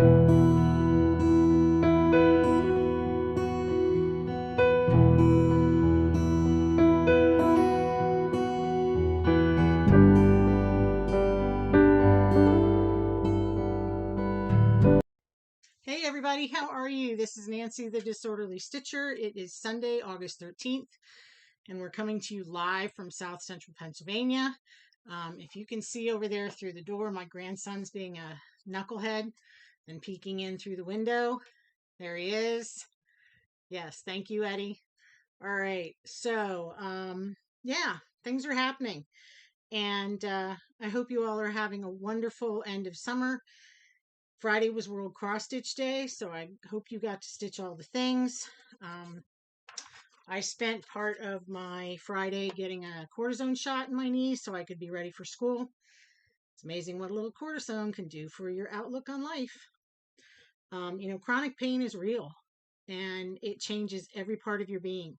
Hey everybody, how are you? This is Nancy the Disorderly Stitcher. It is Sunday, August 13th, and we're coming to you live from South Central Pennsylvania. If you can see over there through the door, my grandson's being a knucklehead and peeking in through the window. There he is. Yes, thank you, Eddie. All right, so yeah, things are happening, and I hope you all are having a wonderful end of summer. Friday was World Cross Stitch Day, so I hope you got to stitch all the things. I spent part of my Friday getting a cortisone shot in my knee so I could be ready for school. It's amazing what a little cortisone can do for your outlook on life. Chronic pain is real and it changes every part of your being.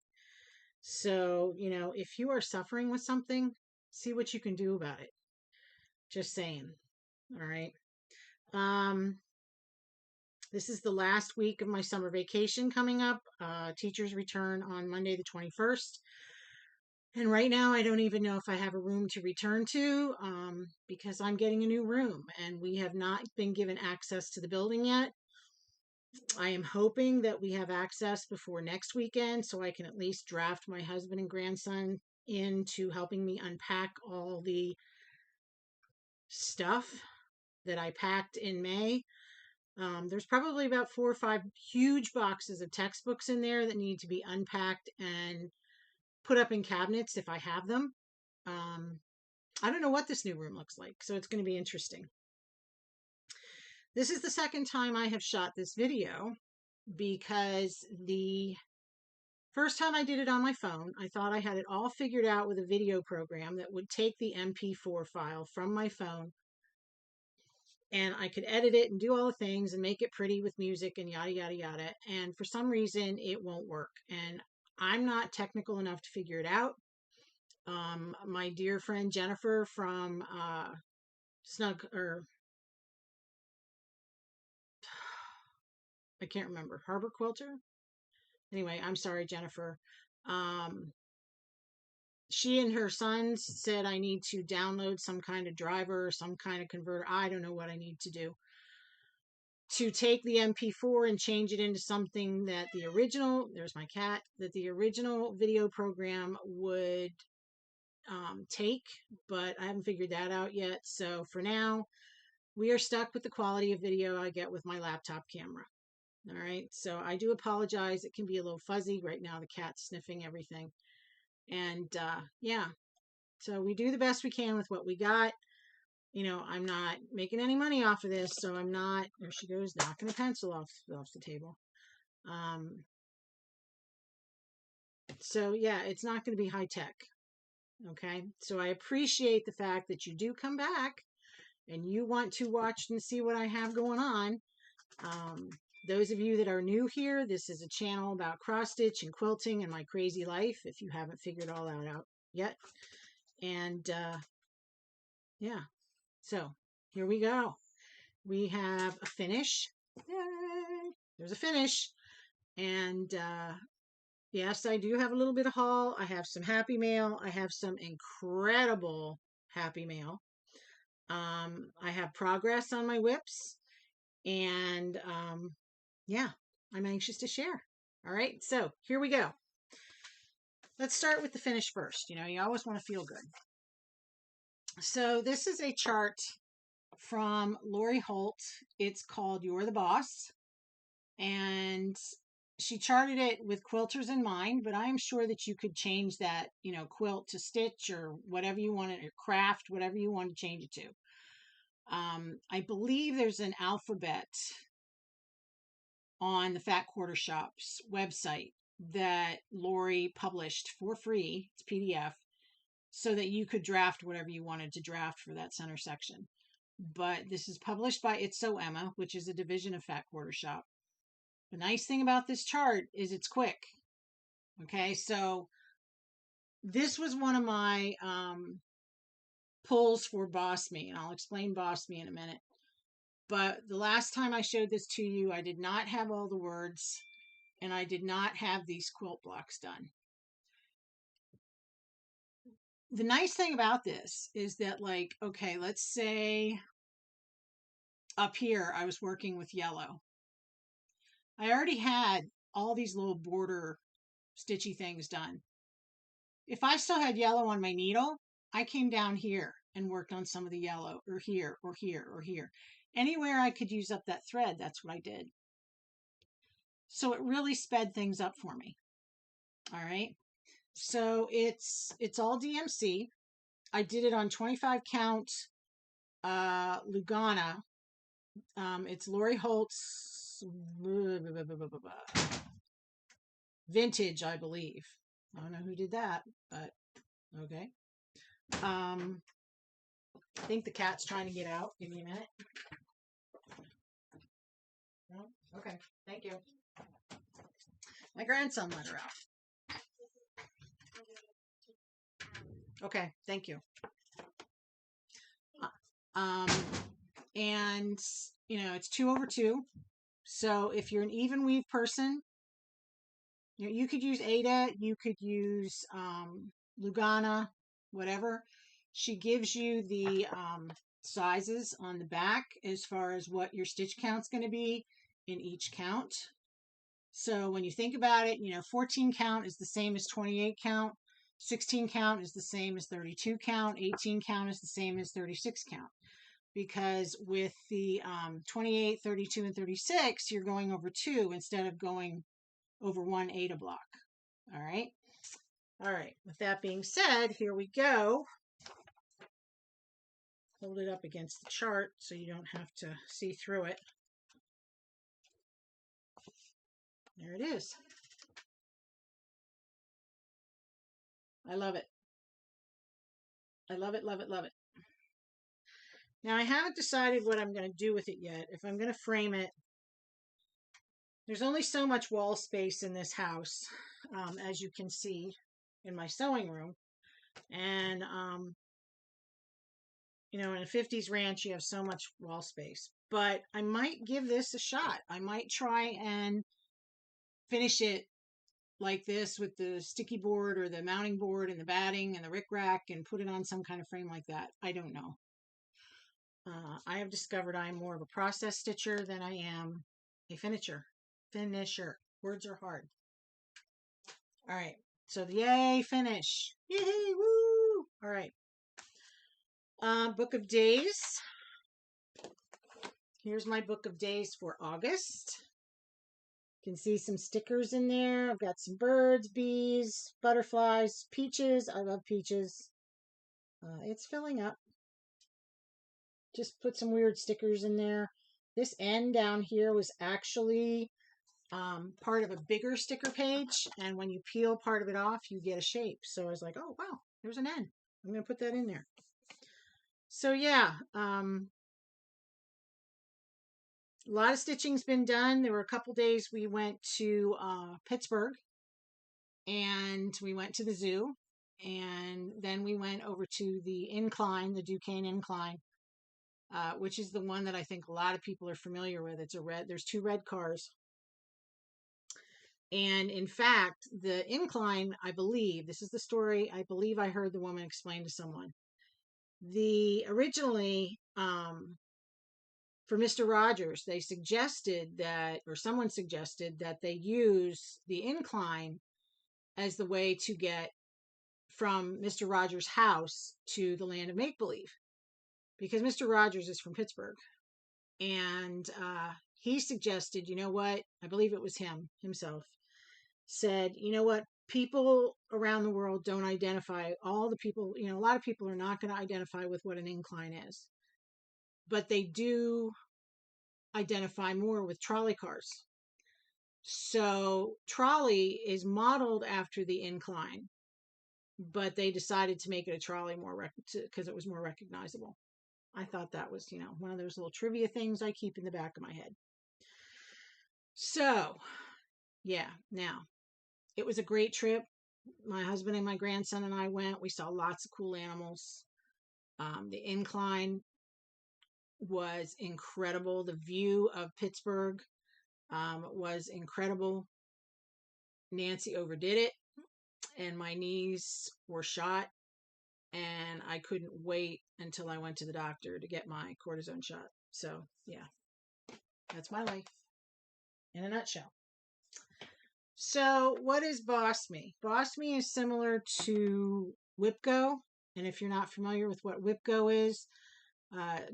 So, if you are suffering with something, see what you can do about it. Just saying. All right. This is the last week of my summer vacation coming up. Teachers return on Monday the 21st. And right now, I don't even know if I have a room to return to because I'm getting a new room and we have not been given access to the building yet. I am hoping that we have access before next weekend so I can at least draft my husband and grandson into helping me unpack all the stuff that I packed in May. There's probably about 4 or 5 huge boxes of textbooks in there that need to be unpacked and put up in cabinets if I have them. I don't know what this new room looks like, so it's going to be interesting. This is the second time I have shot this video because the first time I did it on my phone, I thought I had it all figured out with a video program that would take the MP4 file from my phone and I could edit it and do all the things and make it pretty with music and yada, yada, yada. And for some reason, it won't work. And I'm not technical enough to figure it out. My dear friend Jennifer from I can't remember, Harbor Quilter? Anyway, I'm sorry, Jennifer. She and her sons said I need to download some kind of driver or some kind of converter. I don't know what I need to do to take the MP4 and change it into something that the original, there's my cat, that the original video program would take, but I haven't figured that out yet. So for now, we are stuck with the quality of video I get with my laptop camera. All right, so I do apologize. It can be a little fuzzy right now. The cat's sniffing everything. And yeah, so we do the best we can with what we got. I'm not making any money off of this, so I'm not, there she goes, knocking a pencil off the table. So yeah, it's not going to be high tech. Okay, so I appreciate the fact that you do come back and you want to watch and see what I have going on. Those of you that are new here, this is a channel about cross stitch and quilting and my crazy life, if you haven't figured all that out yet. And yeah, so here we go. We have a finish. Yay! There's a finish. And yes, I do have a little bit of haul. I have some happy mail. I have some incredible happy mail. I have progress on my WIPS. And yeah, I'm anxious to share. All right, so here we go. Let's start with the finish first. You always want to feel good. So this is a chart from Lori Holt. It's called You're the Boss. And she charted it with quilters in mind, but I am sure that you could change that, quilt to stitch or whatever you want it, or craft, whatever you want to change it to. I believe there's an alphabet on the Fat Quarter Shop's website that Lori published for free. It's PDF, so that you could draft whatever you wanted to draft for that center section. But this is published by It's So Emma, which is a division of Fat Quarter Shop. The nice thing about this chart is it's quick. Okay, so this was one of my pulls for Boss Me, and I'll explain Boss Me in a minute. But the last time I showed this to you, I did not have all the words, and I did not have these quilt blocks done. The nice thing about this is that, like, okay, let's say up here I was working with yellow. I already had all these little border stitchy things done. If I still had yellow on my needle, I came down here and worked on some of the yellow, or here, or here, or here. Anywhere I could use up that thread, that's what I did. So it really sped things up for me. All right. So it's all DMC. I did it on 25 count Lugana. It's Lori Holt's vintage, I believe. I don't know who did that, but okay. I think the cat's trying to get out. Give me a minute. No? Okay, thank you. My grandson let her out. Okay, thank you. And you know, it's 2 over 2. So if you're an even weave person, you know, you could use Ada, you could use Lugana, whatever. She gives you the sizes on the back as far as what your stitch count's going to be in each count. So when you think about it, you know, 14 count is the same as 28 count. 16 count is the same as 32 count. 18 count is the same as 36 count. Because with the 28, 32, and 36, you're going over 2 instead of going over 1 Ada block. All right. All right. With that being said, here we go. Hold it up against the chart so you don't have to see through it. There it is. I love it. I love it, love it, love it. Now, I haven't decided what I'm going to do with it yet. If I'm going to frame it, there's only so much wall space in this house, as you can see in my sewing room. And, you know, in a 50s ranch, you have so much wall space. But I might give this a shot. I might try and finish it like this with the sticky board or the mounting board and the batting and the rickrack and put it on some kind of frame like that. I don't know. I have discovered I'm more of a process stitcher than I am a finisher. Words are hard. All right. So the yay finish. Yay, woo! All right. Book of days. Here's my book of days for August. You can see some stickers in there. I've got some birds, bees, butterflies, peaches. I love peaches. It's filling up. Just put some weird stickers in there. This N down here was actually part of a bigger sticker page. And when you peel part of it off, you get a shape. So I was like, oh, wow, there's an N. I'm going to put that in there. So yeah, a lot of stitching's been done. There were a couple days we went to Pittsburgh and we went to the zoo. And then we went over to the incline, the Duquesne incline. Which is the one that I think a lot of people are familiar with. It's a red, there's 2 red cars. And in fact, the incline, I believe, this is the story, I believe I heard the woman explain to someone. Originally, for Mr. Rogers, they suggested that, or someone suggested that they use the incline as the way to get from Mr. Rogers' house to the land of make-believe. Because Mr. Rogers is from Pittsburgh. And he suggested, you know what? I believe it was himself, said, you know what? People around the world don't identify, all the people, you know, a lot of people are not going to identify with what an incline is. But they do identify more with trolley cars. So trolley is modeled after the incline. But they decided to make it a trolley more because it was more recognizable. I thought that was, you know, one of those little trivia things I keep in the back of my head. So, yeah, now, it was a great trip. My husband and my grandson and I went. We saw lots of cool animals. The incline was incredible. The view of Pittsburgh was incredible. Nancy overdid it, and my knees were shot, and I couldn't wait until I went to the doctor to get my cortisone shot. So, yeah, that's my life in a nutshell. So, what is Boss Me? Boss Me is similar to WIPGO, and if you're not familiar with what WIPGO is,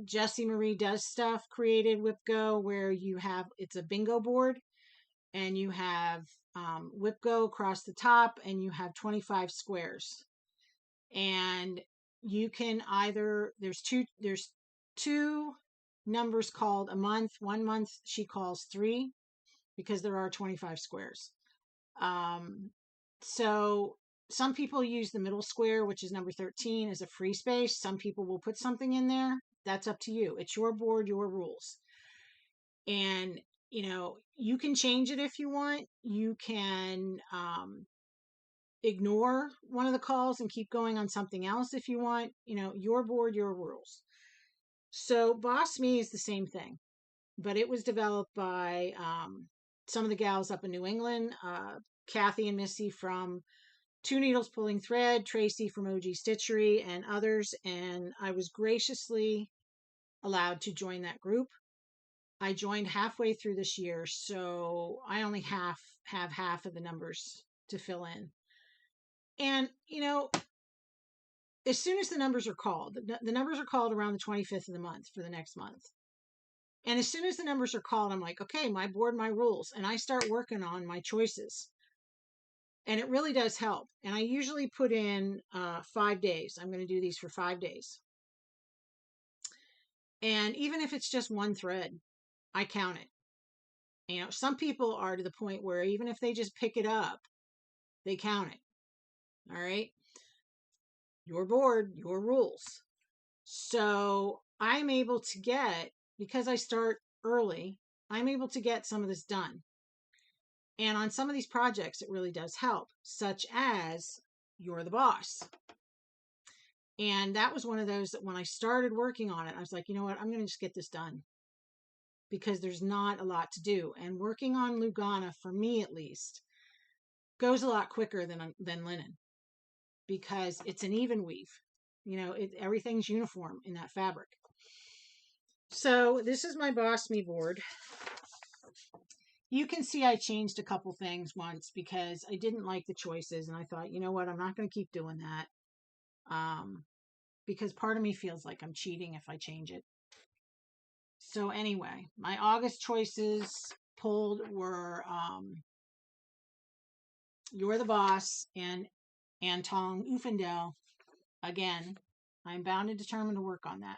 Jessie Marie Does Stuff created WIPGO, where it's a bingo board, and you have WIPGO across the top, and you have 25 squares. And you can there's two numbers called a month. 1 month she calls 3 because there are 25 squares. So some people use the middle square, which is number 13, as a free space. Some people will put something in there. That's up to you. It's your board, your rules. And, you can change it if you want. You can ignore one of the calls and keep going on something else if you want. Your board, your rules. So Boss Me is the same thing, but it was developed by some of the gals up in New England, Kathy and Missy from Two Needles Pulling Thread, Tracy from OG Stitchery, and others. And I was graciously allowed to join that group. I joined halfway through this year, so I only have half of the numbers to fill in. And, as soon as the numbers are called, the numbers are called around the 25th of the month for the next month. And as soon as the numbers are called, I'm like, okay, my board, my rules. And I start working on my choices. And it really does help. And I usually put in 5 days. I'm going to do these for 5 days. And even if it's just one thread, I count it. Some people are to the point where even if they just pick it up, they count it. All right. Your board, your rules. So I'm able to because I start early, I'm able to get some of this done. And on some of these projects, it really does help, such as You're the Boss. And that was one of those that when I started working on it, I was like, you know what, I'm going to just get this done because there's not a lot to do. And working on Lugana, for me at least, goes a lot quicker than linen because it's an even weave. Everything's uniform in that fabric. So this is my Boss Me board. You can see I changed a couple things once because I didn't like the choices, and I thought, you know what, I'm not going to keep doing that because part of me feels like I'm cheating if I change it. So anyway, my August choices pulled were You're the Boss and Anton Ufendel. Again, I'm bound and determined to work on that.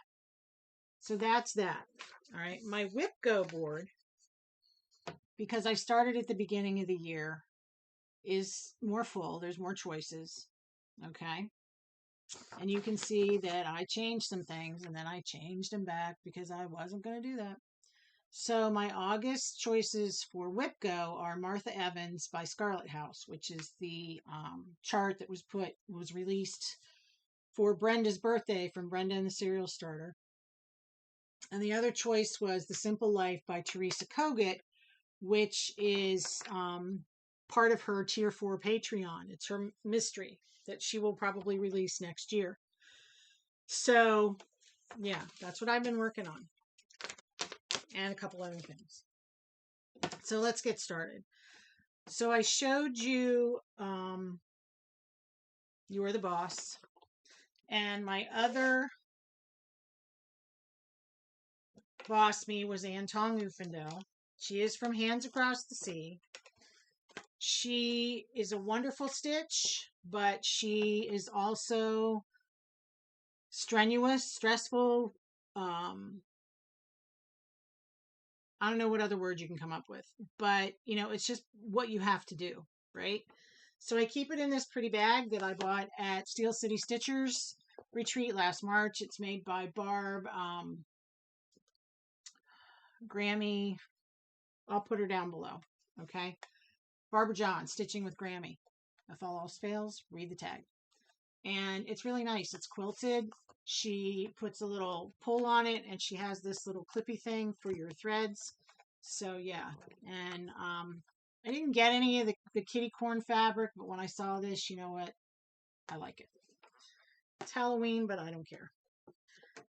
So that's that. All right, my WIPGO board, because I started at the beginning of the year, is more full. There's more choices. Okay. And you can see that I changed some things and then I changed them back because I wasn't going to do that. So my August choices for WIPGO are Martha Evans by Scarlet House, which is the chart that was released for Brenda's birthday from Brenda and the Serial Starter. And the other choice was The Simple Life by Teresa Kogut, which is part of her Tier 4 Patreon. It's her mystery that she will probably release next year. So, yeah, that's what I've been working on. And a couple other things. So let's get started. So I showed you You're the Boss. And my other Boss Me was Anton Ufendel. She is from Hands Across the Sea. She is a wonderful stitch, but she is also strenuous, stressful. I don't know what other words you can come up with, but it's just what you have to do, right? So I keep it in this pretty bag that I bought at Steel City Stitchers Retreat last March. It's made by Barb Grammy. I'll put her down below. Okay. Barbara John, Stitching with Grammy. If all else fails, read the tag. and it's really nice. It's quilted. She puts a little pull on it, and she has this little clippy thing for your threads. So yeah, and I didn't get any of the kitty corn fabric, but when I saw this, you know what? I like it. It's Halloween, but I don't care.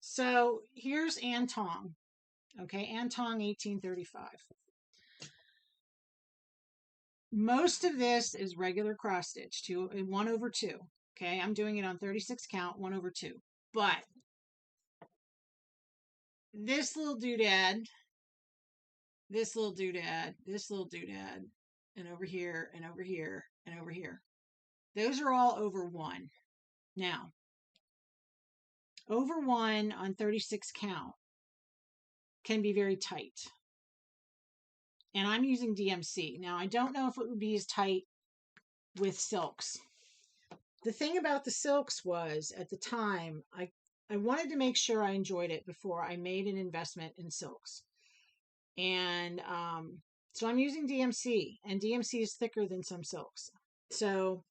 So here's Anton. Okay, Anton 1835. Most of this is regular cross stitch, 1/2. Okay, I'm doing it on 36 count, 1/2. But this little doodad, this little doodad, this little doodad, and over here, and over here, and over here. Those are all over 1. Now, over 1 on 36 count can be very tight. And I'm using DMC. Now, I don't know if it would be as tight with silks. The thing about the silks was, at the time, I wanted to make sure I enjoyed it before I made an investment in silks. And so I'm using DMC, and DMC is thicker than some silks. So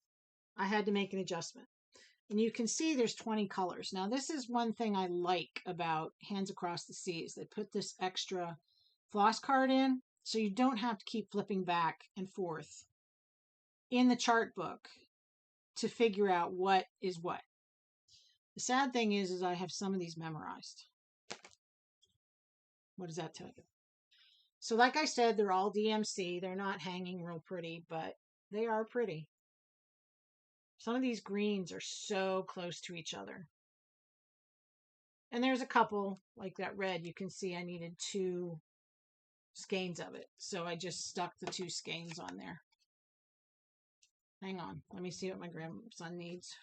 I had to make an adjustment. And you can see there's 20 colors. Now, this is one thing I like about Hands Across the Seas. They put this extra floss card in, so you don't have to keep flipping back and forth in the chart book to figure out what is what. The sad thing is I have some of these memorized. What does that tell you? So like I said, they're all DMC. They're not hanging real pretty, but they are pretty. Some of these greens are so close to each other. And there's a couple, like that red, you can see I needed 2 skeins of it. So I just stuck the 2 skeins on there. Hang on, let me see what my grandson needs.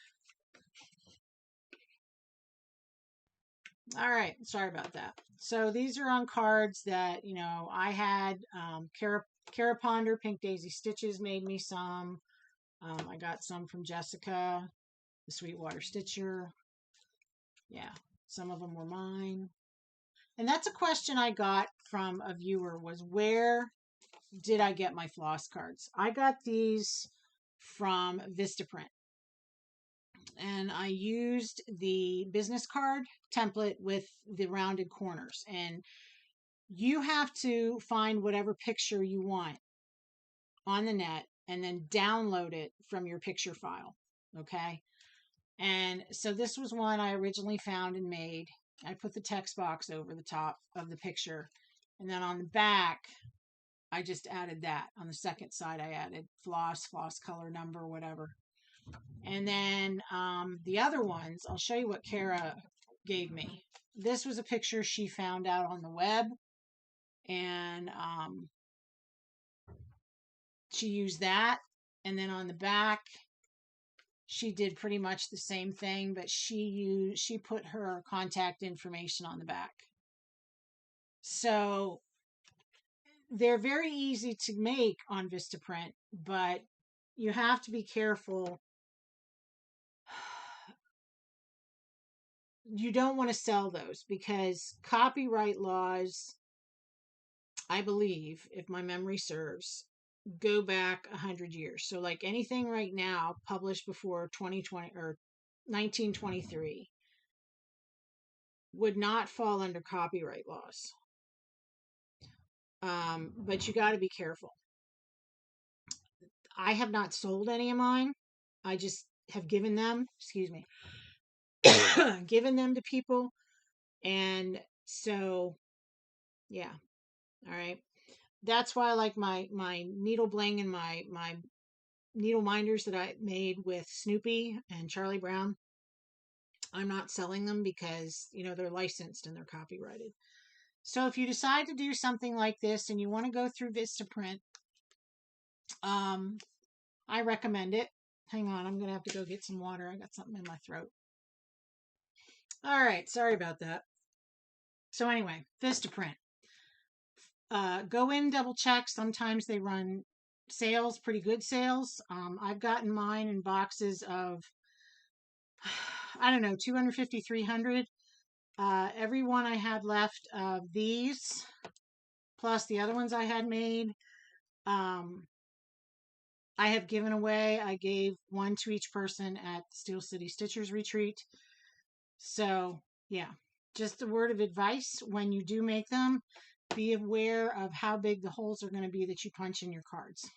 All right, sorry about that. So these are on cards that, you know, I had. Cara Ponder, Pink Daisy Stitches made me some. I got some from Jessica, the Sweetwater Stitcher. Yeah, some of them were mine. And that's a question I got from a viewer, was where did I get my floss cards? I got these from Vistaprint. And I used the business card template with the rounded corners. And you have to find whatever picture you want on the net and then download it from your picture file. Okay. And so this was one I originally found and made. I put the text box over the top of the picture. And then on the back, I just added that. On the second side, I added floss color number, whatever. And then the other ones, I'll show you what Cara gave me. This was a picture she found out on the web. And she used that. And then on the back, she did pretty much the same thing, but she put her contact information on the back. So they're very easy to make on Vistaprint, but you have to be careful. You don't want to sell those because copyright laws, I believe, if my memory serves, go back 100 years. So like anything right now published before 2020 or 1923 would not fall under copyright laws. But you got to be careful. I have not sold any of mine. I just have given them, excuse me, given them to people. And so, yeah. All right. That's why I like my needle bling and my needle minders that I made with Snoopy and Charlie Brown. I'm not selling them because, you know, they're licensed and they're copyrighted. So if you decide to do something like this and you want to go through Vistaprint, I recommend it. Hang on, I'm going to have to go get some water. I got something in my throat. All right, sorry about that. So anyway, Vistaprint. Go in, double check. Sometimes they run sales, pretty good sales. I've gotten mine in boxes of, I don't know, 250, 300. Every one I had left of these, plus the other ones I had made, I have given away. I gave one to each person at the Steel City Stitchers Retreat. So, yeah, just a word of advice when you do make them, be aware of how big the holes are going to be that you punch in your cards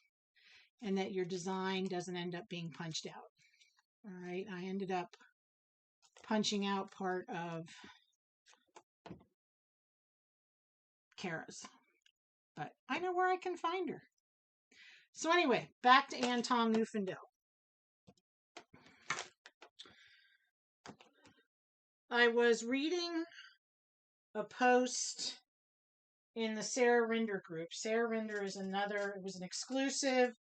and that your design doesn't end up being punched out. All right, I ended up punching out part of Kara's, but I know where I can find her. So anyway, back to Anton Newfendel. I was reading a post in the Sarah Rinder group. Sarah Rinder is another, it was an exclusive,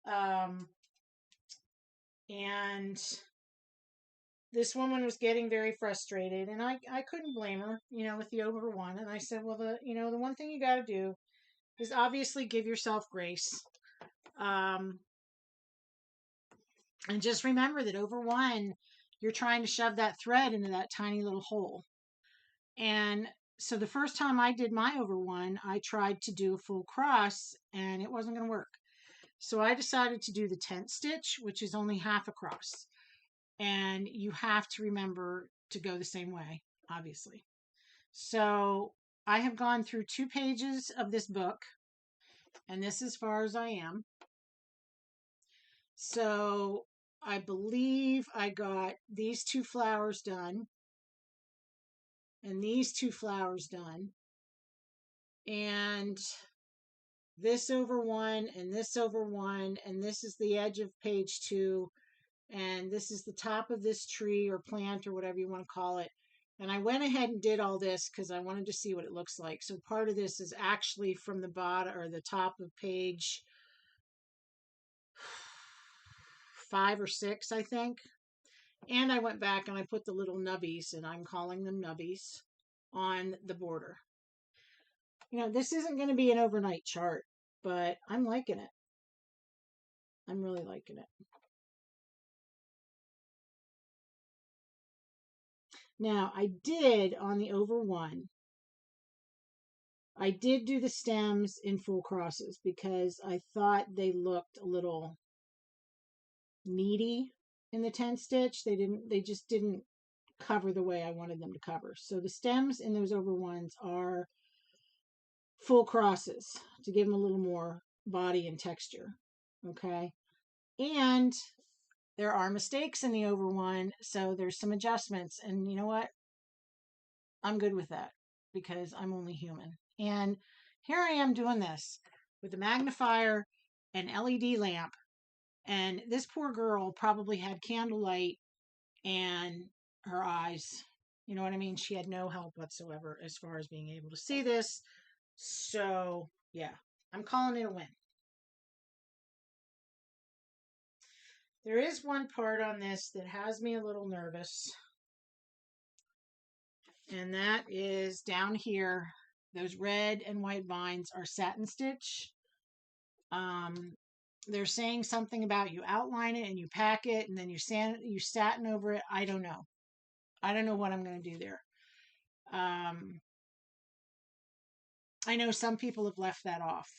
and this woman was getting very frustrated, and I couldn't blame her, with the over one. And I said, well, the one thing you got to do is obviously give yourself grace. And just remember that over one, you're trying to shove that thread into that tiny little hole. And so the first time I did my over one, I tried to do a full cross and it wasn't going to work. So I decided to do the tent stitch, which is only half a cross. And you have to remember to go the same way, obviously. So I have gone through 2 pages of this book, and this is as far as I am. So I believe I got these 2 flowers done and these 2 flowers done, and this over one and this over one, and this is the edge of page 2, and this is the top of this tree or plant or whatever you want to call it. And I went ahead and did all this because I wanted to see what it looks like. So part of this is actually from the bottom or the top of page 5 or 6, I think. And I went back and I put the little nubbies, and I'm calling them nubbies, on the border. This isn't going to be an overnight chart, but I'm liking it. I'm really liking it. Now, I did, on the over one, I did do the stems in full crosses because I thought they looked a little needy in the 10 stitch. They just didn't cover the way I wanted them to cover. So the stems in those over ones are full crosses to give them a little more body and texture. Okay. And there are mistakes in the over one, so there's some adjustments. And you know what? I'm good with that because I'm only human. And here I am doing this with a magnifier and LED lamp. And this poor girl probably had candlelight and her eyes. You know what I mean? She had no help whatsoever as far as being able to see this. So, yeah, I'm calling it a win. There is one part on this that has me a little nervous. And that is down here. Those red and white vines are satin stitch. They're saying something about you outline it and you pack it and then you satin over it. I don't know. I don't know what I'm going to do there. I know some people have left that off.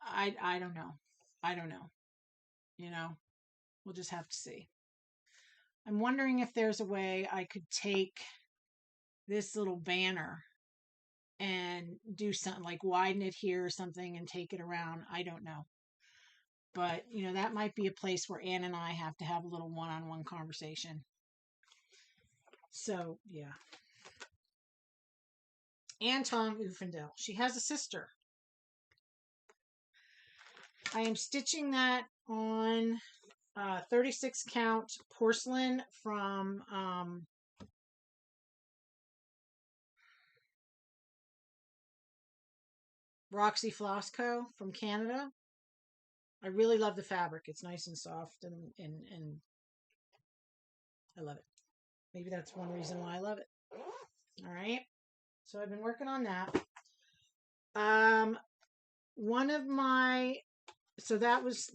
I don't know. I don't know. We'll just have to see. I'm wondering if there's a way I could take this little banner and do something like widen it here or something and take it around. I don't know. But, that might be a place where Ann and I have to have a little one-on-one conversation. So, yeah. Anton Ufendel. She has a sister. I am stitching that on 36 count porcelain from Roxy Floss Co. from Canada. I really love the fabric. It's nice and soft and I love it. Maybe that's one reason why I love it. All right. So I've been working on that. One of my, so that was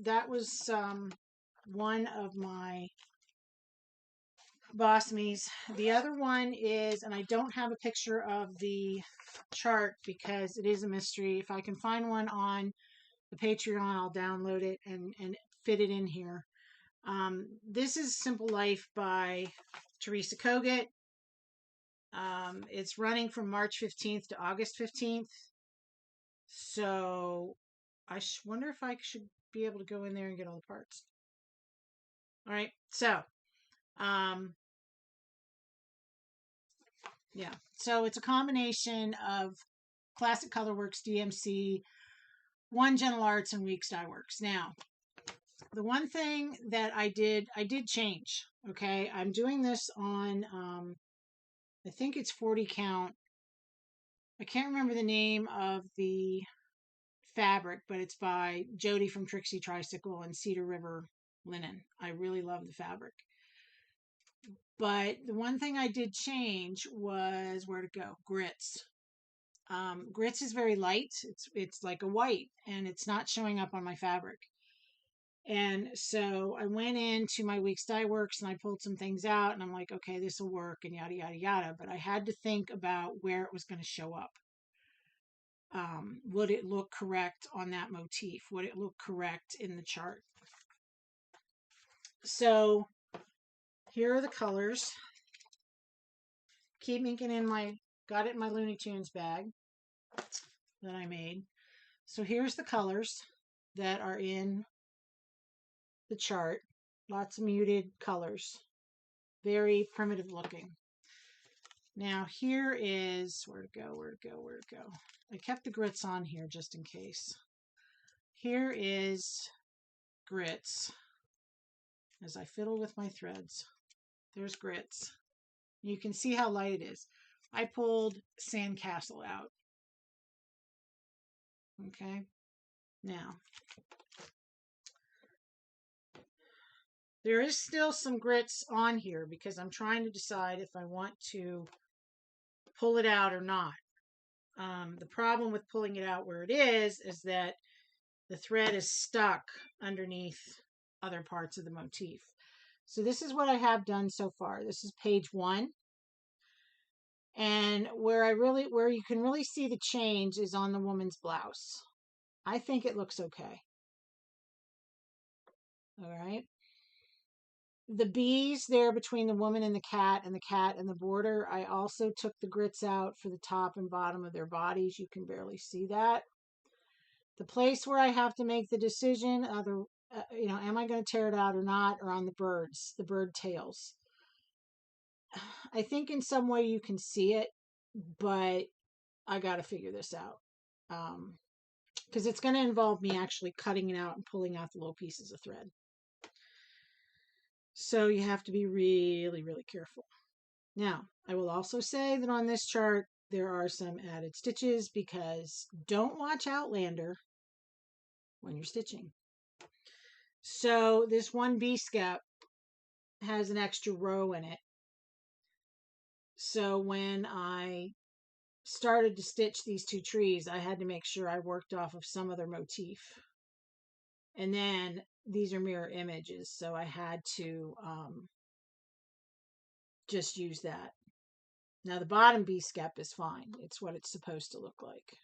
one of my Boss Me's. The other one is, and I don't have a picture of the chart because it is a mystery. If I can find one on the Patreon, I'll download it and fit it in here. This is Simple Life by Teresa Kogut. It's running from March 15th to August 15th. So I wonder if I should be able to go in there and get all the parts. All right. So, yeah. So it's a combination of Classic Colorworks, DMC, One Gentle Arts, and Weeks Dye Works. Now, the one thing that I did change. Okay. I'm doing this on, I think it's 40 count. I can't remember the name of the fabric, but it's by Jody from Trixie Tricycle and Cedar River Linen. I really love the fabric. But the one thing I did change was where to go. Grits. Grits is very light. It's like a white, and it's not showing up on my fabric. And so I went into my Weeks Dye Works and I pulled some things out, and I'm like, okay, this will work, and yada yada yada. But I had to think about where it was going to show up. Would it look correct on that motif? Would it look correct in the chart? So here are the colors. Keep inking in got it in my Looney Tunes bag that I made. So here's the colors that are in the chart. Lots of muted colors. Very primitive looking. Now here is, where to go. I kept the grits on here just in case. Here is grits. As I fiddle with my threads, there's grits. You can see how light it is. I pulled Sandcastle out. Okay. Now, there is still some grits on here because I'm trying to decide if I want to pull it out or not. The problem with pulling it out where it is that the thread is stuck underneath other parts of the motif. So this is what I have done so far. This is page 1. And where you can really see the change is on the woman's blouse. I think it looks okay. All right. The bees there between the woman and the cat and the border, I also took the grits out for the top and bottom of their bodies. You can barely see that. The place where I have to make the decision, am I going to tear it out or not, or on the birds, the bird tails. I think in some way you can see it, but I got to figure this out. Because it's going to involve me actually cutting it out and pulling out the little pieces of thread. So you have to be really, really careful. Now, I will also say that on this chart, there are some added stitches because don't watch Outlander when you're stitching. So this one B-skep has an extra row in it. So when I started to stitch these two trees, I had to make sure I worked off of some other motif. And then these are mirror images, so I had to just use that. Now the bottom B-skep is fine. It's what it's supposed to look like.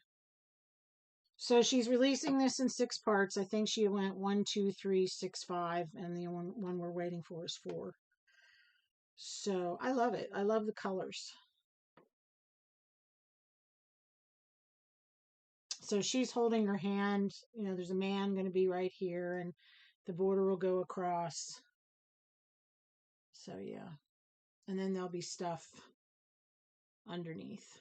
So she's releasing this in 6 parts. I think she went 1, 2, 3, 6, 5, and the one we're waiting for is 4. So I love it. I love the colors. So she's holding her hand. There's a man going to be right here, and the border will go across. So yeah. And then there'll be stuff underneath.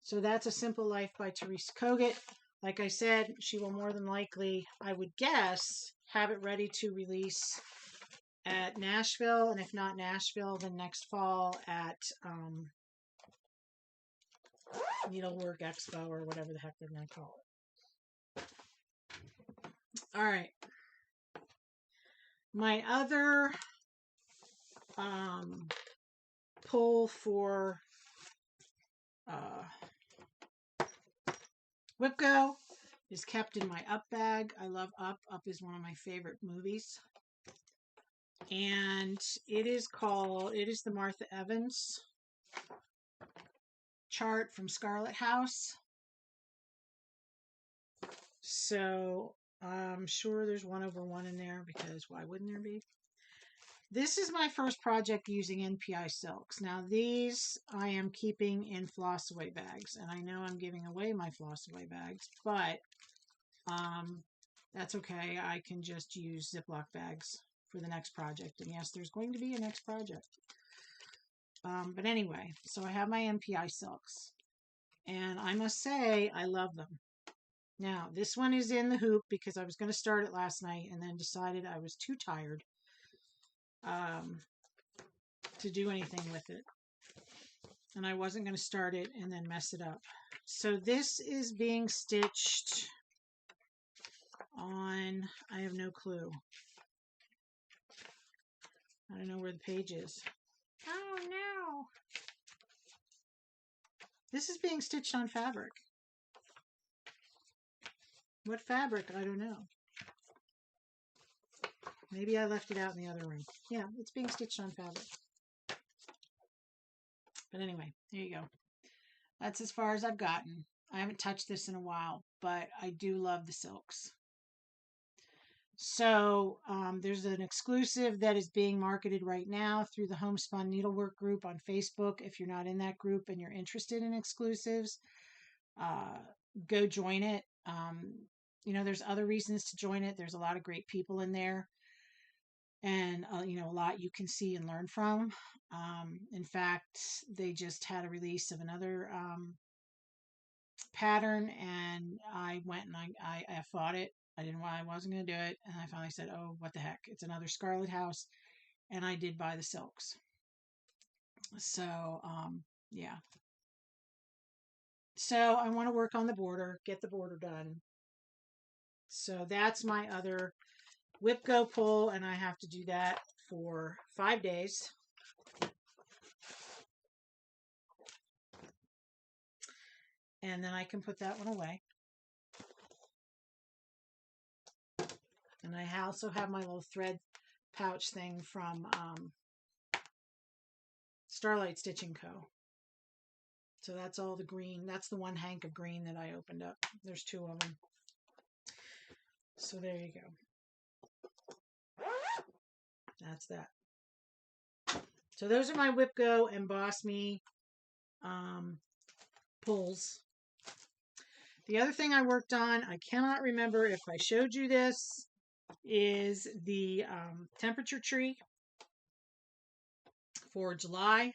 So that's A Simple Life by Teresa Kogut. Like I said, she will more than likely, I would guess, have it ready to release at Nashville, and if not Nashville, then next fall at Needlework Expo or whatever the heck they're going to call it. All right. My other pull for WIPGO is kept in my Up bag. I love Up. Up is one of my favorite movies. And it is the Martha Evans chart from Scarlet House. So I'm sure there's 1/1 in there because why wouldn't there be? This is my first project using NPI silks. Now these I am keeping in floss away bags, and I know I'm giving away my floss away bags, but that's okay. I can just use Ziploc bags for the next project. And yes, there's going to be a next project. But anyway, so I have my NPI silks, and I must say I love them. Now this one is in the hoop because I was going to start it last night and then decided I was too tired to do anything with it, and I wasn't going to start it and then mess it up. So this is being stitched on, I have no clue. I don't know where the page is. Oh no! This is being stitched on fabric. What fabric? I don't know. Maybe I left it out in the other room. Yeah, it's being stitched on fabric. But anyway, there you go. That's as far as I've gotten. I haven't touched this in a while, but I do love the silks. So there's an exclusive that is being marketed right now through the Homespun Needlework group on Facebook. If you're not in that group and you're interested in exclusives, go join it. You know, there's other reasons to join it. There's a lot of great people in there, and you know, a lot you can see and learn from. In fact, they just had a release of another pattern, and I went and I fought it. I didn't I wasn't going to do it, and I finally said, oh, what the heck, it's another Scarlet House, and I did buy the silks. So yeah, so I want to work on the border, get the border done. So that's my other whip go pull, and I have to do that for 5 days. And then I can put that one away. And I also have my little thread pouch thing from Starlight Stitching Co. So that's all the green. That's the one hank of green that I opened up. There's 2 of them. So there you go. That's that. So those are my Whip Go and Boss Me pulls. The other thing I worked on, I cannot remember if I showed you this, is the temperature tree for July.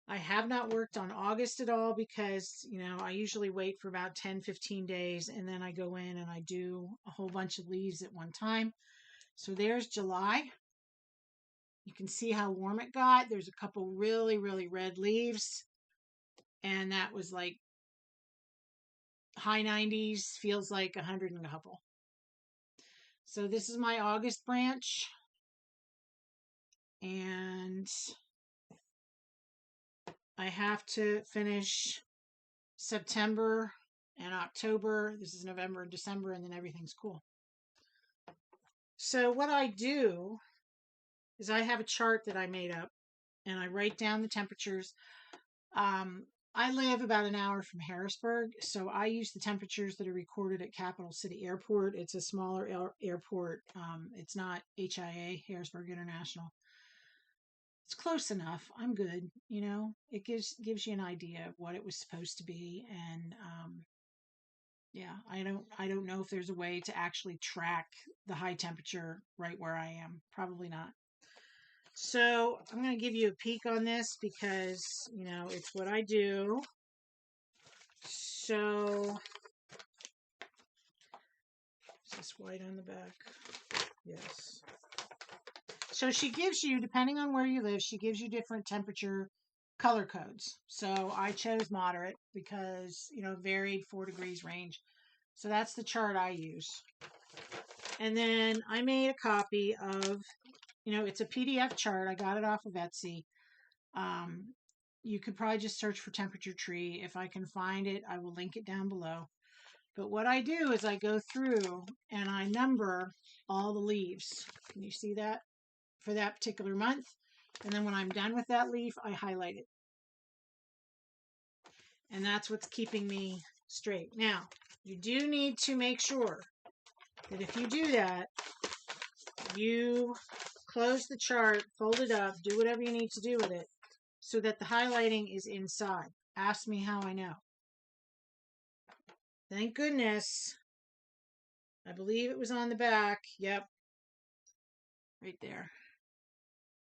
I have not worked on August at all because, you know, I usually wait for about 10-15 days and then I go in and I do a whole bunch of leaves at one time. So there's July. You can see how warm it got. There's a couple really, really red leaves, and that was like high 90s, feels like 100 and a couple. So this is my August branch, and I have to finish September and October. This is November and December, and then everything's cool. So what I do is I have a chart that I made up, and I write down the temperatures. I live about an hour from Harrisburg, so I use the temperatures that are recorded at Capital City Airport. It's a smaller airport. It's not HIA, Harrisburg International. It's close enough. I'm good. You know, it gives you an idea of what it was supposed to be, and yeah, I don't know if there's a way to actually track the high temperature right where I am. Probably not. So I'm going to give you a peek on this because, you know, it's what I do. So, is this white on the back? Yes. So she gives you, depending on where you live, she gives you different temperature color codes. So I chose moderate because, you know, varied 4 degrees range. So that's the chart I use. And then I made a copy of, you know, it's a PDF chart. I got it off of Etsy. You could probably just search for temperature tree. If I can find it, I will link it down below. But what I do is I go through and I number all the leaves. Can you see that? For that particular month. And then when I'm done with that leaf, I highlight it. And that's what's keeping me straight. Now, you do need to make sure that if you do that, you close the chart, fold it up, do whatever you need to do with it so that the highlighting is inside. Ask me how I know. Thank goodness. I believe it was on the back. Yep. Right there.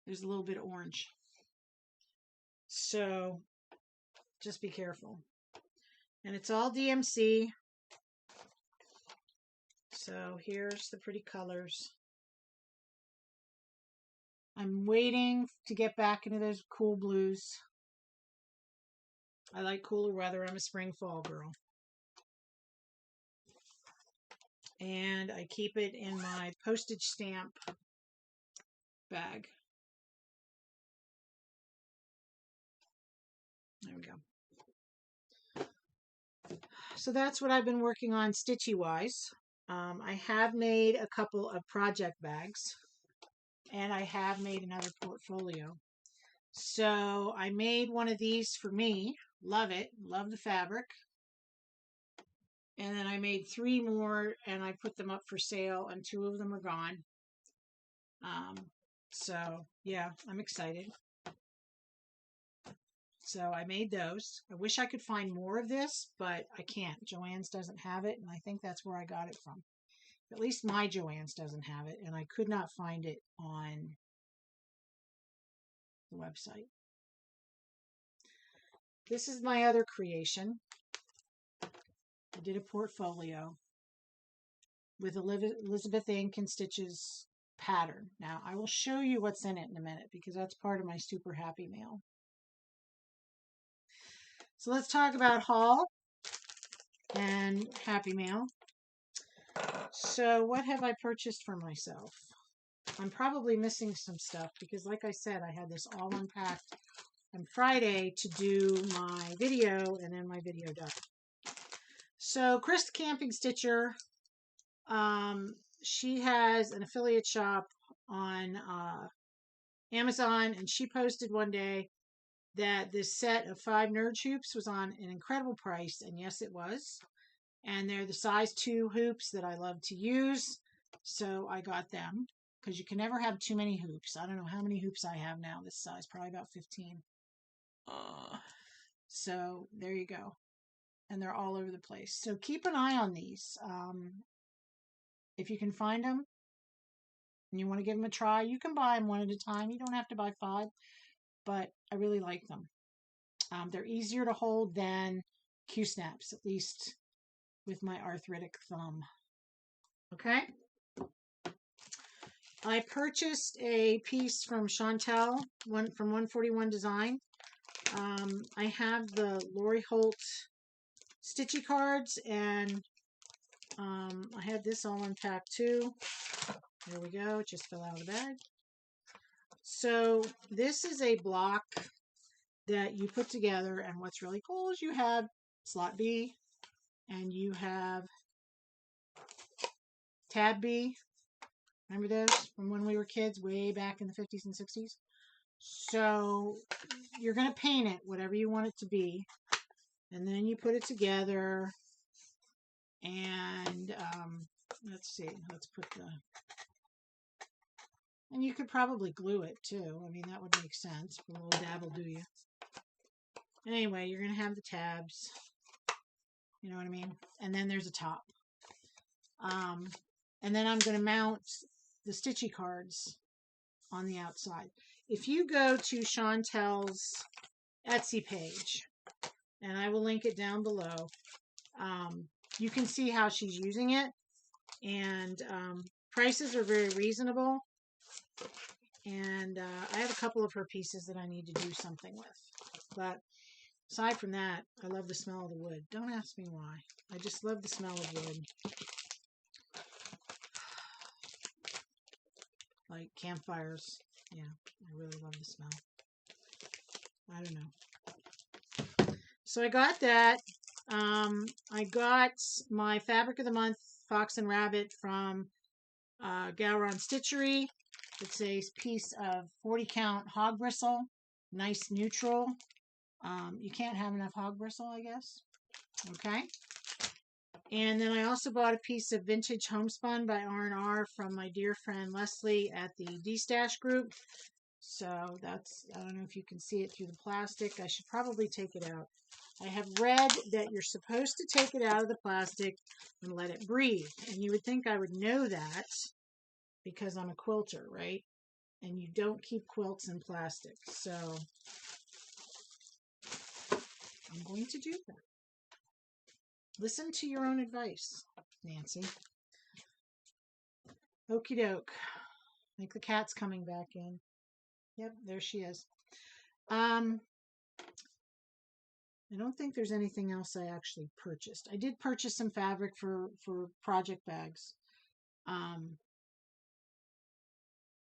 There's a little bit of orange. So just be careful. And it's all DMC. So here's the pretty colors. I'm waiting to get back into those cool blues. I like cooler weather. I'm a spring fall girl. And I keep it in my postage stamp bag. There we go. So that's what I've been working on stitchy wise. I have made a couple of project bags and I have made another portfolio. So I made one of these for me. Love it. Love the fabric. And then I made 3 more and I put them up for sale and 2 of them are gone. So yeah, I'm excited. So I made those. I wish I could find more of this, but I can't. Joann's doesn't have it, and I think that's where I got it from. At least my Joann's doesn't have it, and I could not find it on the website. This is my other creation. I did a portfolio with Elizabeth Ink and Stitches pattern. Now, I will show you what's in it in a minute because that's part of my super happy mail. So let's talk about haul and happy mail. So what have I purchased for myself? I'm probably missing some stuff because like I said, I had this all unpacked on Friday to do my video and then my video done. So Chris the Camping Stitcher, she has an affiliate shop on Amazon, and she posted one day that this set of 5 nerd hoops was on an incredible price, and yes it was. And they're the size 2 hoops that I love to use, so I got them because you can never have too many hoops. I don't know how many hoops I have now this size, probably about 15. So there you go. And they're all over the place. So keep an eye on these. If you can find them and you want to give them a try, you can buy them one at a time. You don't have to buy 5, but I really like them. They're easier to hold than Q-snaps, at least with my arthritic thumb. Okay. I purchased a piece from Chantel, from 141 Design. I have the Lori Holt stitchy cards, and I had this all unpacked too. There we go. It just fell out of the bag. So this is a block that you put together, and what's really cool is you have slot B and you have tab B. Remember those from when we were kids way back in the 50s and 60s? So you're going to paint it whatever you want it to be, and then you put it together, and let's see, let's put the, and you could probably glue it too. I mean, that would make sense. Put a little dab will do you. Anyway, you're going to have the tabs. You know what I mean? And then there's a top. And then I'm going to mount the stitchy cards on the outside. If you go to Chantel's Etsy page, and I will link it down below, you can see how she's using it. And prices are very reasonable. And I have a couple of her pieces that I need to do something with. But aside from that, I love the smell of the wood. Don't ask me why. I just love the smell of wood. Like campfires. Yeah, I really love the smell. I don't know. So I got that. I got my Fabric of the Month Fox and Rabbit from Gowron Stitchery. It's a piece of 40 count hog bristle. Nice neutral. You can't have enough hog bristle, I guess. Okay. And then I also bought a piece of vintage homespun by R&R from my dear friend Leslie at the D-Stash group. So that's, I don't know if you can see it through the plastic. I should probably take it out. I have read that you're supposed to take it out of the plastic and let it breathe. And you would think I would know that because I'm a quilter, right? And you don't keep quilts in plastic. So I'm going to do that. Listen to your own advice, Nancy. Okie doke. I think the cat's coming back in. Yep, there she is. I don't think there's anything else I actually purchased. I did purchase some fabric for project bags.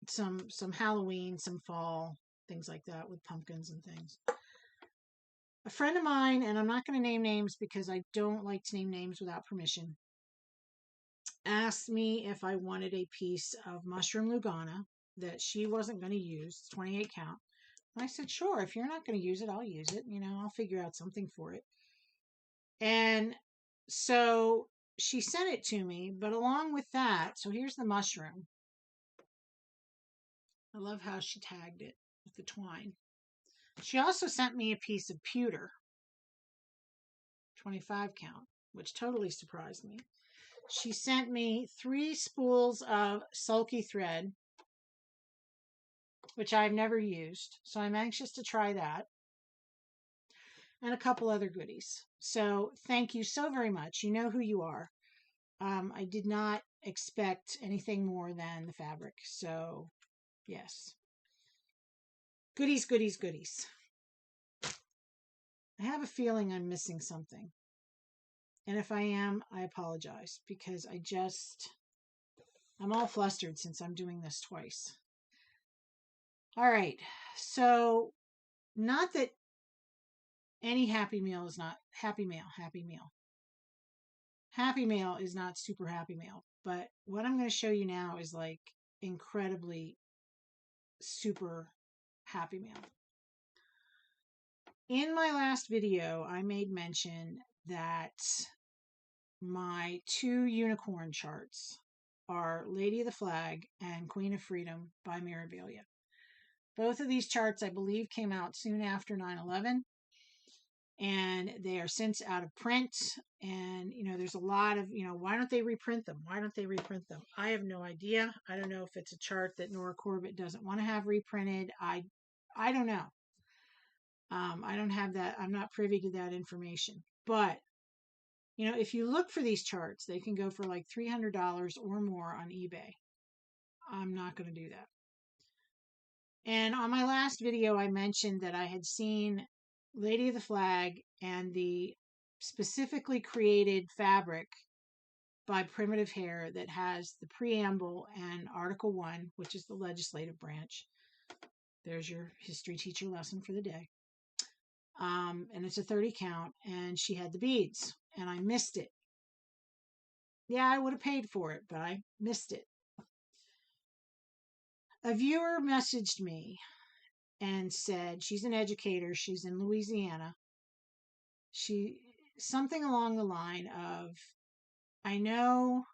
Some Halloween, some fall, things like that with pumpkins and things. A friend of mine, and I'm not going to name names because I don't like to name names without permission, asked me if I wanted a piece of mushroom Lugana that she wasn't going to use, 28 count. And I said, sure, if you're not going to use it, I'll use it. You know, I'll figure out something for it. And so she sent it to me, but along with that, so here's the mushroom. I love how she tagged it with the twine. She also sent me a piece of pewter, 25 count, which totally surprised me. She sent me 3 spools of sulky thread, which I've never used, so I'm anxious to try that, and a couple other goodies. So thank you so very much. You know who you are. I did not expect anything more than the fabric, so yes. Goodies, goodies, goodies. I have a feeling I'm missing something. And if I am, I apologize because I'm all flustered since I'm doing this twice. All right. So not that any Happy Meal is not Happy Meal. Happy Meal is not super Happy Meal. But what I'm going to show you now is like incredibly super Happy Meal. In my last video, I made mention that my 2 unicorn charts are Lady of the Flag and Queen of Freedom by Mirabilia. Both of these charts, I believe, came out soon after 9/11, and they are since out of print. And, you know, there's a lot of, you know, why don't they reprint them? Why don't they reprint them? I have no idea. I don't know if it's a chart that Nora Corbett doesn't want to have reprinted. I don't know. I don't have that. I'm not privy to that information. But, you know, if you look for these charts, they can go for like $300 or more on eBay. I'm not going to do that. And on my last video, I mentioned that I had seen Lady of the Flag and the specifically created fabric by Primitive Hair that has the preamble and Article 1, which is the legislative branch. There's your history teacher lesson for the day. And it's a 30 count, and she had the beads, and I missed it. Yeah, I would have paid for it, but I missed it. A viewer messaged me and said, she's an educator, she's in Louisiana. Something along the line of, I know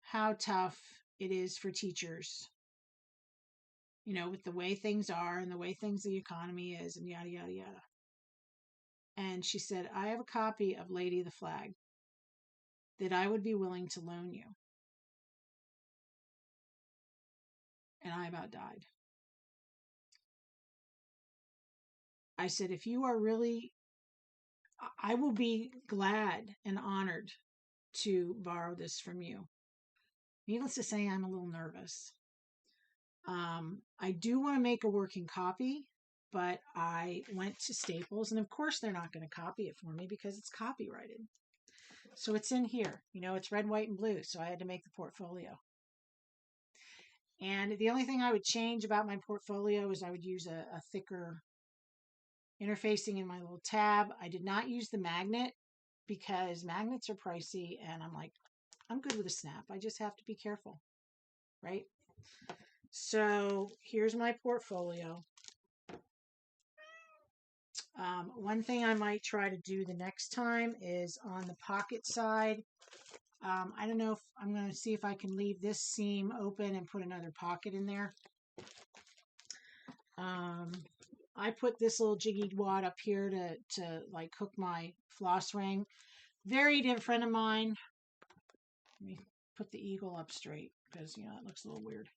how tough it is for teachers, you know, with the way things are and the way the economy is and yada, yada, yada. And she said, I have a copy of Lady of the Flag that I would be willing to loan you. And I about died. I said, if you are really, I will be glad and honored to borrow this from you. Needless to say, I'm a little nervous. I do want to make a working copy, but I went to Staples, and of course they're not going to copy it for me because it's copyrighted. So it's in here. You know, it's red, white, and blue, so I had to make the portfolio. And the only thing I would change about my portfolio is I would use a thicker interfacing in my little tab. I did not use the magnet because magnets are pricey, and I'm like, I'm good with a snap. I just have to be careful, right? So here's my portfolio. One thing I might try to do the next time is on the pocket side. I don't know if I'm going to see if I can leave this seam open and put another pocket in there. I put this little jiggy wad up here to like hook my floss ring. Very dear friend of mine. Let me put the eagle up straight because, you know, it looks a little weird.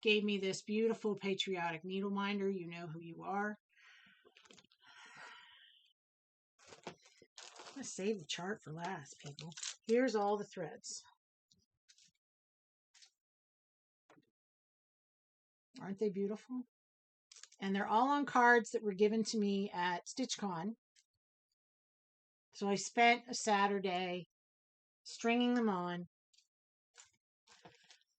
Gave me this beautiful patriotic needle minder. You know who you are. I'm going to save the chart for last, people. Here's all the threads. Aren't they beautiful? And they're all on cards that were given to me at StitchCon. So I spent a Saturday stringing them on.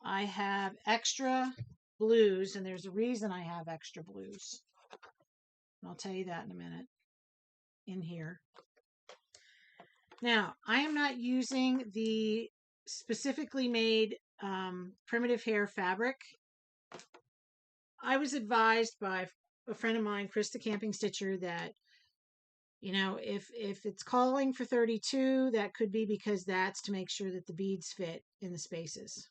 I have extra blues, and there's a reason I have extra blues. I'll tell you that in a minute in here. Now, I am not using the specifically made primitive hair fabric. I was advised by a friend of mine, Chris the Camping Stitcher, that, you know, if it's calling for 32, that could be because that's to make sure that the beads fit in the spaces.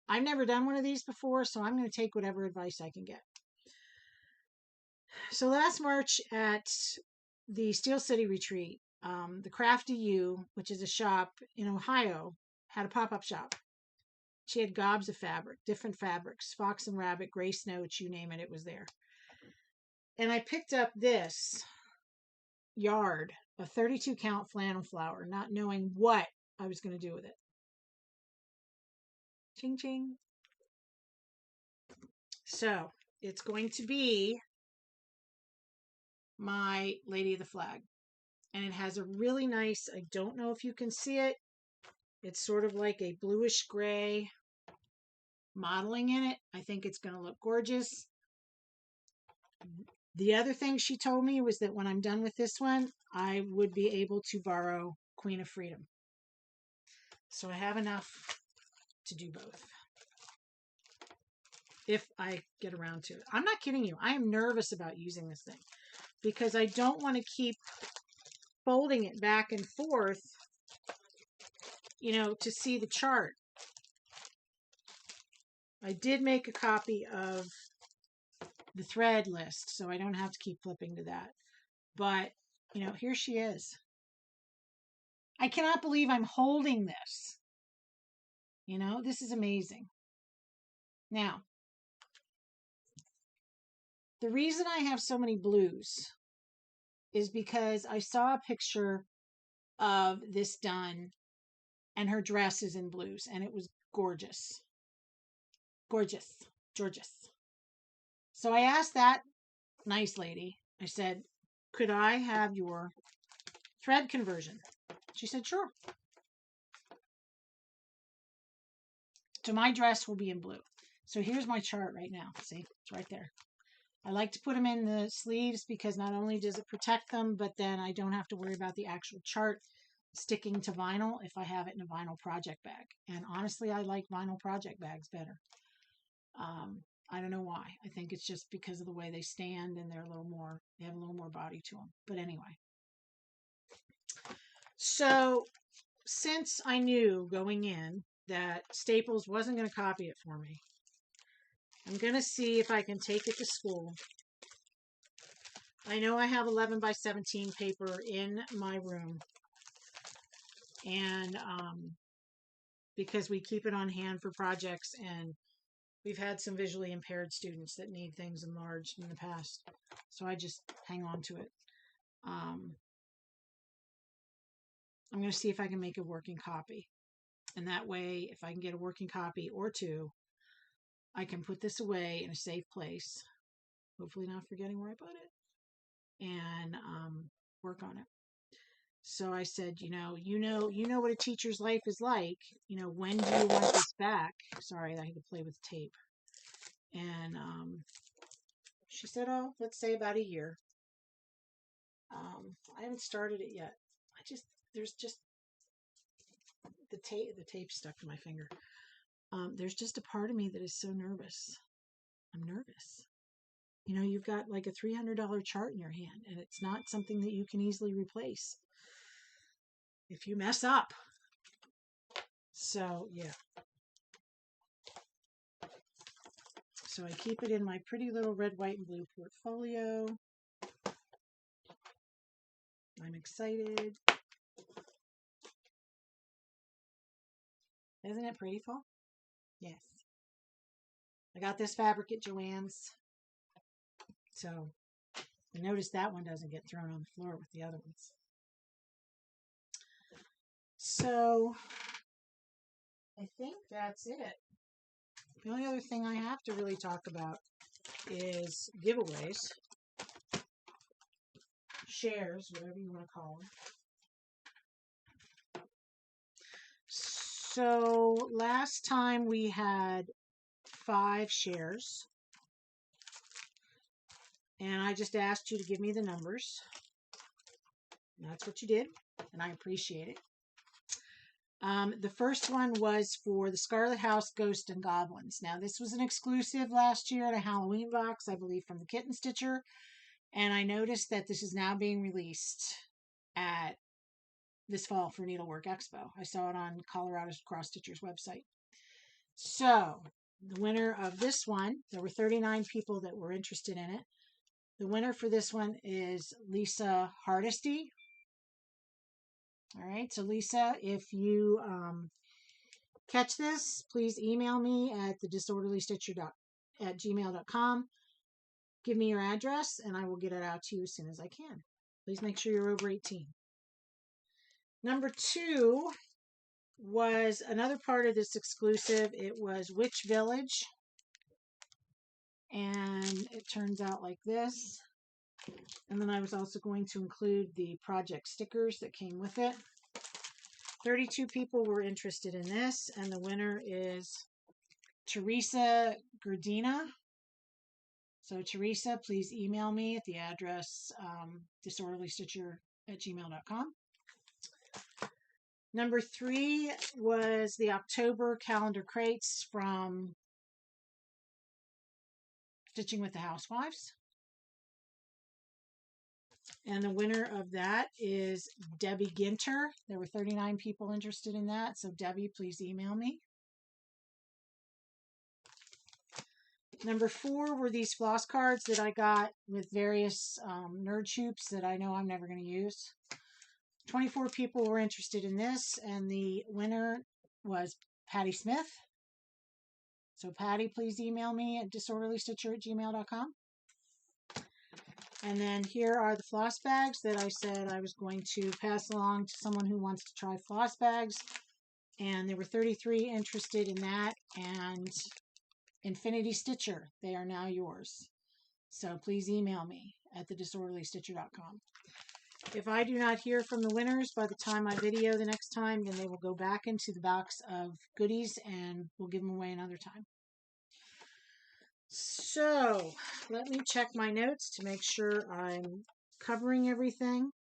I've never done one of these before, so I'm going to take whatever advice I can get. So last March at the Steel City retreat, the Crafty U, which is a shop in Ohio, had a pop-up shop. She had gobs of fabric, different fabrics, fox and rabbit, gray snoach, you name it, it was there. And I picked up this yard of 32 count flannel flower, not knowing what I was going to do with it. Ching ching. So it's going to be my Lady of the Flag. And it has a really nice, I don't know if you can see it, it's sort of like a bluish gray modeling in it. I think it's going to look gorgeous. The other thing she told me was that when I'm done with this one, I would be able to borrow Queen of Freedom. So I have enough to do both. If I get around to it. I'm not kidding you. I am nervous about using this thing because I don't want to keep folding it back and forth, you know, to see the chart. I did make a copy of the thread list, so I don't have to keep flipping to that. But, you know, here she is. I cannot believe I'm holding this. You know, this is amazing. Now, the reason I have so many blues is because I saw a picture of this done and her dress is in blues and it was gorgeous. Gorgeous. Gorgeous. So I asked that nice lady, I said, could I have your thread conversion? She said, sure. So my dress will be in blue. So here's my chart right now. See, it's right there. I like to put them in the sleeves because not only does it protect them, but then I don't have to worry about the actual chart sticking to vinyl if I have it in a vinyl project bag. And honestly, I like vinyl project bags better. I don't know why. I think it's just because of the way they stand and they're a little more, they have a little more body to them. But anyway. So since I knew going in that Staples wasn't going to copy it for me, I'm going to see if I can take it to school. I know I have 11 by 17 paper in my room. And because we keep it on hand for projects, and we've had some visually impaired students that need things enlarged in the past. So I just hang on to it. I'm going to see if I can make a working copy. And that way, if I can get a working copy or two, I can put this away in a safe place. Hopefully not forgetting where I put it. And work on it. So I said, you know what a teacher's life is like. You know, when do you want this back? Sorry, I had to play with tape. And she said, oh, let's say about a year. I haven't started it yet. There's just the tape stuck to my finger. There's just a part of me that is so nervous. I'm nervous. you know, you've got like a $300 chart in your hand, and it's not something that you can easily replace if you mess up. So, yeah. So I keep it in my pretty little red, white, and blue portfolio. I'm excited. Isn't it prettiful? Yes. I got this fabric at Joann's. So I noticed that one doesn't get thrown on the floor with the other ones. So I think that's it. The only other thing I have to really talk about is giveaways, shares, whatever you want to call them. So last time we had 5 shares, and I just asked you to give me the numbers. And that's what you did, and I appreciate it. The first one was for the Scarlet House Ghost and Goblins. Now, this was an exclusive last year at a Halloween box, I believe, from the Kitten Stitcher. And I noticed that this is now being released at this fall for Needlework Expo. I saw it on Colorado's Cross Stitchers website. So, the winner of this one, there were 39 people that were interested in it. The winner for this one is Lisa Hardesty. All right, so Lisa, if you catch this, please email me at thedisorderlystitcher@gmail.com. Give me your address, and I will get it out to you as soon as I can. Please make sure you're over 18. Number 2 was another part of this exclusive. It was Witch Village, and it turns out like this. And then I was also going to include the project stickers that came with it. 32 people were interested in this, and the winner is Teresa Gerdina. So Teresa, please email me at the address disorderlystitcher@gmail.com. Number 3 was the October calendar crates from Stitching with the Housewives. And the winner of that is Debbie Ginter. There were 39 people interested in that. So Debbie, please email me. Number 4 were these floss cards that I got with various nerd shoops that I know I'm never going to use. 24 people were interested in this, and the winner was Patty Smith. So Patty, please email me at disorderlystitcher@gmail.com. And then here are the floss bags that I said I was going to pass along to someone who wants to try floss bags. And there were 33 interested in that. And Infinity Stitcher, they are now yours. So please email me at thedisorderlystitcher.com. If I do not hear from the winners by the time I video the next time, then they will go back into the box of goodies and we'll give them away another time. So let me check my notes to make sure I'm covering everything.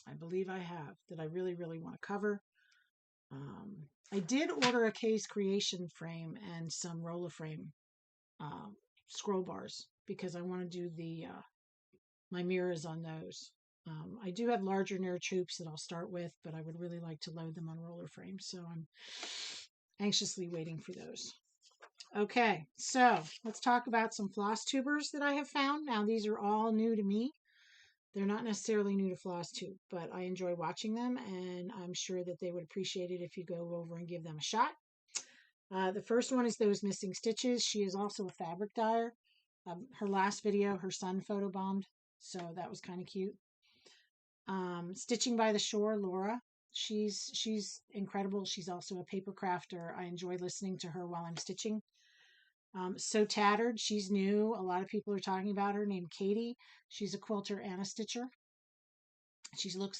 I believe I have that I really, really want to cover. I did order a case creation frame and some roller frame scroll bars because I want to do the my mirrors on those. I do have larger nerd troops that I'll start with, but I would really like to load them on roller frames, so I'm anxiously waiting for those. Okay, so let's talk about some floss tubers that I have found. Now, these are all new to me. They're not necessarily new to Flosstube, but I enjoy watching them, and I'm sure that they would appreciate it if you go over and give them a shot. The first one is Those Missing Stitches. She is also a fabric dyer. Her last video, her son photobombed, so that was kind of cute. Stitching by the Shore, Laura. She's incredible. She's also a paper crafter. I enjoy listening to her while I'm stitching. So Tattered, she's new. A lot of people are talking about her, named Katie. She's a quilter and a stitcher. She's like,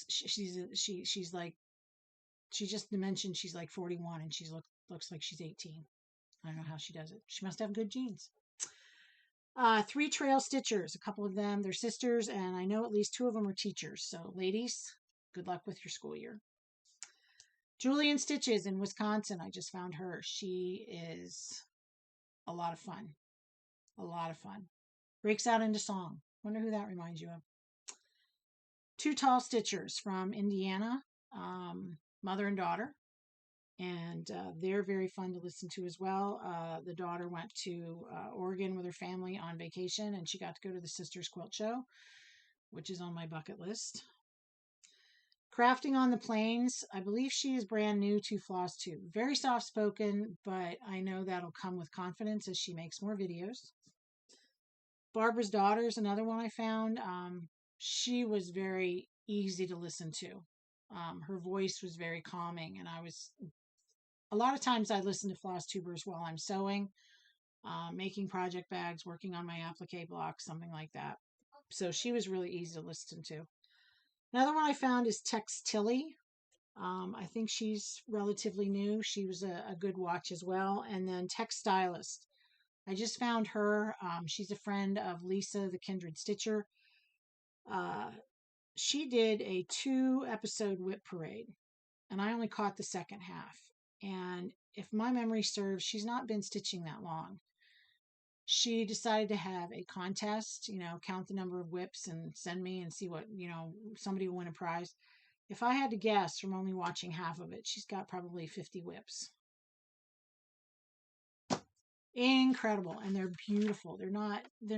she just mentioned she's like 41 and she's looks like she's 18. I don't know how she does it. She must have good genes. 3 Trail Stitchers, a couple of them, they're sisters, and I know at least 2 of them are teachers. So ladies, Good luck with your school year. Julian Stitches in Wisconsin. I just found her. She is a lot of fun. A lot of fun. Breaks out into song. Wonder who that reminds you of. Two Tall Stitchers from Indiana, mother and daughter. And they're very fun to listen to as well. The daughter went to Oregon with her family on vacation, and she got to go to the Sisters Quilt Show, which is on my bucket list. Crafting on the Plains. I believe she is brand new to Flosstube. Very soft-spoken, but I know that'll come with confidence as she makes more videos. Barbara's Daughter is another one I found. She was very easy to listen to. Her voice was very calming, and a lot of times I listen to Flosstubers while I'm sewing, making project bags, working on my applique blocks, something like that. So she was really easy to listen to. Another one I found is Textilly. I think she's relatively new. She was a good watch as well. And then Texstylust. I just found her. She's a friend of Lisa, the Kindred Stitcher. She did a 2-episode WIP parade, and I only caught the second half. And if my memory serves, she's not been stitching that long. She decided to have a contest, count the number of WIPs and send me and see what, somebody will win a prize. If I had to guess from only watching half of it, she's got probably 50 WIPs. Incredible. And they're beautiful. They're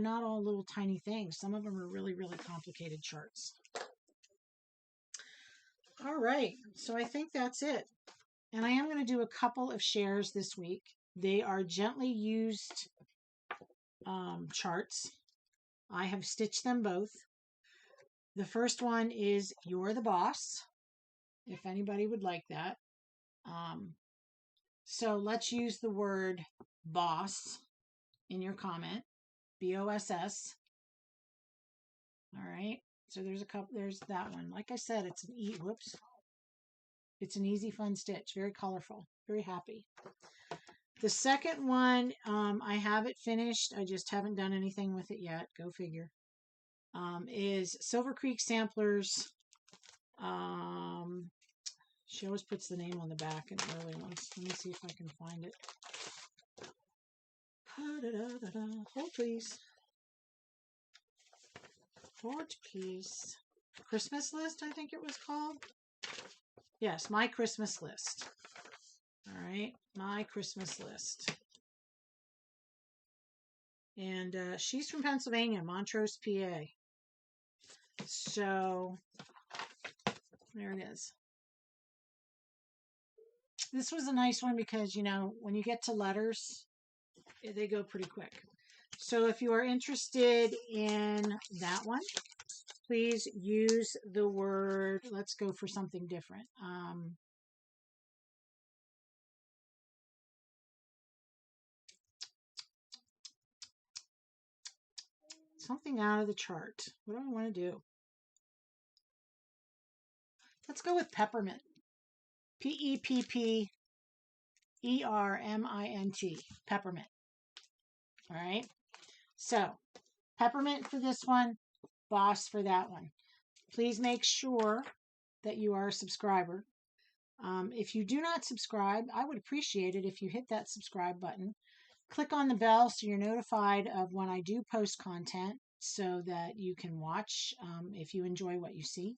not all little tiny things. Some of them are really, really complicated charts. All right. So I think that's it. And I am going to do a couple of shares this week. They are gently used charts. I have stitched them both. The first one is You're the Boss, if anybody would like that. So let's use the word boss in your comment. BOSS. All right. So there's that one. Like I said, it's an easy, fun stitch. Very colorful. Very happy. The second one, I have it finished. I just haven't done anything with it yet. Go figure. Is Silver Creek Samplers. She always puts the name on the back in early ones. Let me see if I can find it. Hold please. Hold please. Christmas List, I think it was called. Yes, My Christmas List. All right, My Christmas List. And she's from Pennsylvania, Montrose, PA. So, there it is. This was a nice one because, when you get to letters, they go pretty quick. So if you are interested in that one, please use the word, let's go for something different. Something out of the chart. What do I want to do? Let's go with peppermint. Peppermint. Peppermint. All right. So, peppermint for this one, boss for that one. Please make sure that you are a subscriber. If you do not subscribe, I would appreciate it if you hit that subscribe button. Click on the bell so you're notified of when I do post content so that you can watch if you enjoy what you see.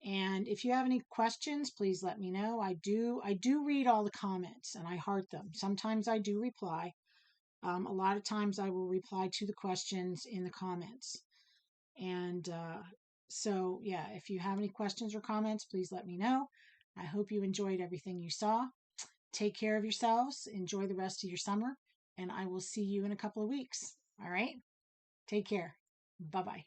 And if you have any questions, please let me know. I do read all the comments and I heart them. Sometimes I do reply. A lot of times I will reply to the questions in the comments. And so, yeah, if you have any questions or comments, please let me know. I hope you enjoyed everything you saw. Take care of yourselves. Enjoy the rest of your summer. And I will see you in a couple of weeks. All right? Take care. Bye-bye.